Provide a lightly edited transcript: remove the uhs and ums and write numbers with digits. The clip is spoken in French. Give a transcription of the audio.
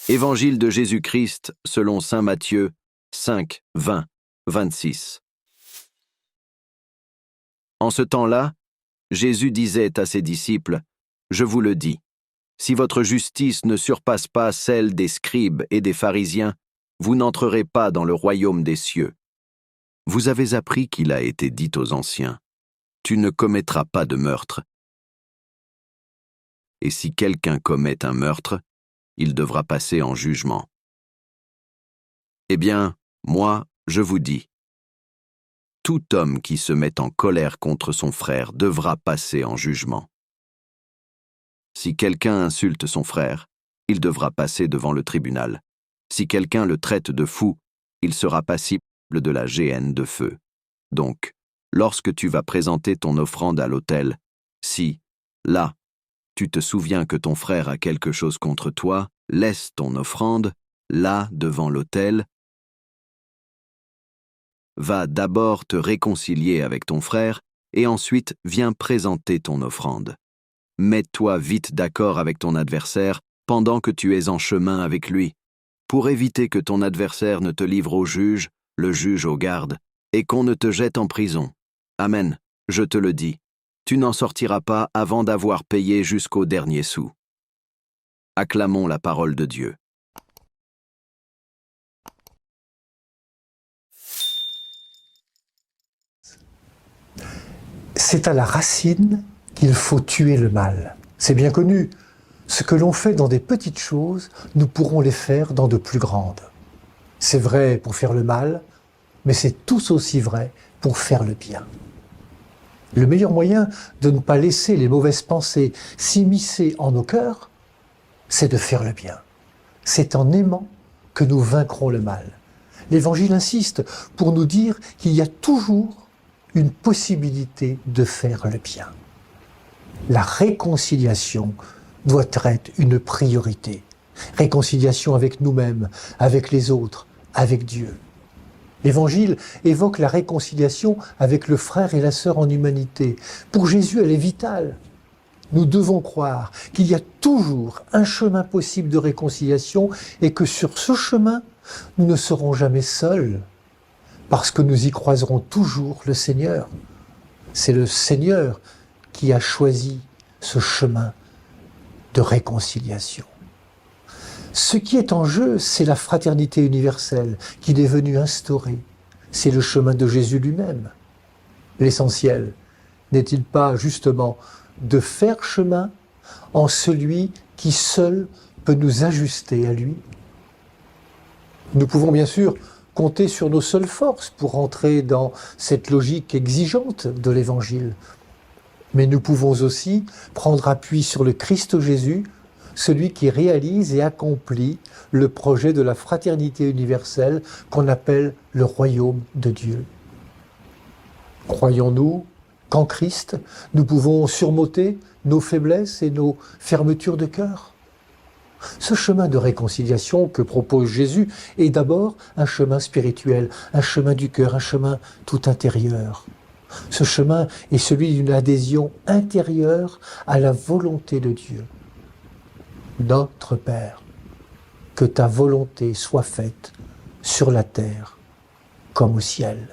Évangile de Jésus-Christ selon saint Matthieu 5, 20, 26. En ce temps-là, Jésus disait à ses disciples, « Je vous le dis, si votre justice ne surpasse pas celle des scribes et des pharisiens, vous n'entrerez pas dans le royaume des cieux. Vous avez appris qu'il a été dit aux anciens, « Tu ne commettras pas de meurtre. » Et si quelqu'un commet un meurtre, il devra passer en jugement. Eh bien, moi, je vous dis, tout homme qui se met en colère contre son frère devra passer en jugement. Si quelqu'un insulte son frère, il devra passer devant le tribunal. Si quelqu'un le traite de fou, il sera passible de la géhenne de feu. Donc, lorsque tu vas présenter ton offrande à l'autel, si, là, tu te souviens que ton frère a quelque chose contre toi, laisse ton offrande, là, devant l'autel. Va d'abord te réconcilier avec ton frère, et ensuite viens présenter ton offrande. Mets-toi vite d'accord avec ton adversaire pendant que tu es en chemin avec lui, pour éviter que ton adversaire ne te livre au juge, le juge aux gardes, et qu'on ne te jette en prison. Amen, je te le dis. Tu n'en sortiras pas avant d'avoir payé jusqu'au dernier sou. Acclamons la parole de Dieu. C'est à la racine qu'il faut tuer le mal. C'est bien connu. Ce que l'on fait dans des petites choses, nous pourrons les faire dans de plus grandes. C'est vrai pour faire le mal, mais c'est tout aussi vrai pour faire le bien. Le meilleur moyen de ne pas laisser les mauvaises pensées s'immiscer en nos cœurs, c'est de faire le bien. C'est en aimant que nous vaincrons le mal. L'Évangile insiste pour nous dire qu'il y a toujours une possibilité de faire le bien. La réconciliation doit être une priorité. Réconciliation avec nous-mêmes, avec les autres, avec Dieu. L'Évangile évoque la réconciliation avec le frère et la sœur en humanité. Pour Jésus, elle est vitale. Nous devons croire qu'il y a toujours un chemin possible de réconciliation et que sur ce chemin, nous ne serons jamais seuls, parce que nous y croiserons toujours le Seigneur. C'est le Seigneur qui a choisi ce chemin de réconciliation. Ce qui est en jeu, c'est la fraternité universelle qu'il est venu instaurer. C'est le chemin de Jésus lui-même. L'essentiel n'est-il pas justement de faire chemin en celui qui seul peut nous ajuster à lui? Nous pouvons bien sûr compter sur nos seules forces pour entrer dans cette logique exigeante de l'Évangile. Mais nous pouvons aussi prendre appui sur le Christ Jésus, celui qui réalise et accomplit le projet de la fraternité universelle qu'on appelle le royaume de Dieu. Croyons-nous qu'en Christ, nous pouvons surmonter nos faiblesses et nos fermetures de cœur? Ce chemin de réconciliation que propose Jésus est d'abord un chemin spirituel, un chemin du cœur, un chemin tout intérieur. Ce chemin est celui d'une adhésion intérieure à la volonté de Dieu. Notre Père, que ta volonté soit faite sur la terre comme au ciel.